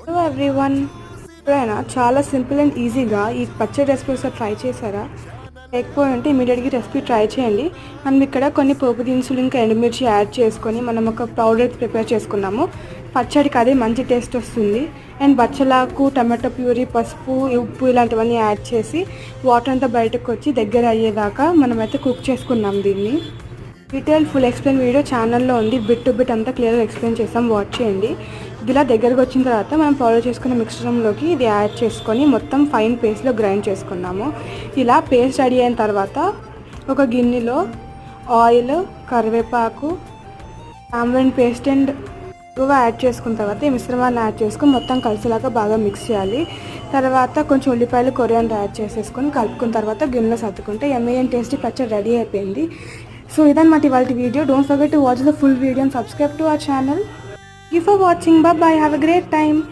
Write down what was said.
Hello everyone, ఎప్పుడైనా చాలా simple and ఈజీగా ఈ పచ్చడి రెసిపీ ఒకసారి ట్రై చేశారా? లేకపోతే ఉంటే ఇమీడియట్గా రెసిపీ ట్రై చేయండి. మనం ఇక్కడ కొన్ని పోపు దినుసులు ఇంకా ఎండుమిర్చి యాడ్ చేసుకొని మనం ఒక పౌడర్ ప్రిపేర్ చేసుకున్నాము. పచ్చడికి అదే మంచి టేస్ట్ వస్తుంది. అండ్ బచ్చలాకు, టమాటో ప్యూరీ, పసుపు, ఉప్పు ఇలాంటివన్నీ యాడ్ చేసి వాటర్ అంతా బయటకు వచ్చి దగ్గర అయ్యేదాకా మనమైతే కుక్ చేసుకున్నాం. దీన్ని డీటెయిల్ ఫుల్ ఎక్స్ప్లెయిన్ వీడియో ఛానల్లో ఉంది. బిట్ టు బిట్ అంతా క్లియర్గా ఎక్స్ప్లెయిన్ చేస్తాం, వాచ్ చేయండి. ఇది ఇలా దగ్గరకు వచ్చిన తర్వాత మనం పౌడర్ చేసుకున్న మిక్స్చర్లోకి ఇది యాడ్ చేసుకొని మొత్తం ఫైన్ పేస్ట్లో గ్రైండ్ చేసుకున్నాము. ఇలా పేస్ట్ రెడీ అయిన తర్వాత ఒక గిన్నెలో ఆయిల్, కరివేపాకు, టామరిన్ పేస్ట్ అండ్ ఎక్కువ యాడ్ చేసుకున్న తర్వాత ఈ మిశ్రమాన్ని యాడ్ చేసుకొని మొత్తం కలిసేలాగా బాగా మిక్స్ చేయాలి. తర్వాత కొంచెం ఉల్లిపాయలు, కొరియాండర్ యాడ్ చేసేసుకొని కలుపుకున్న తర్వాత గిన్నెలో సర్దుకుంటే యమ్మీ అండ్ టేస్టీ పచ్చడి రెడీ అయిపోయింది. సో ఇదన్నమాట ఇవాళ video. Don't forget to watch the full video and subscribe to our channel. Thank you for watching. Bye bye. Have a great time.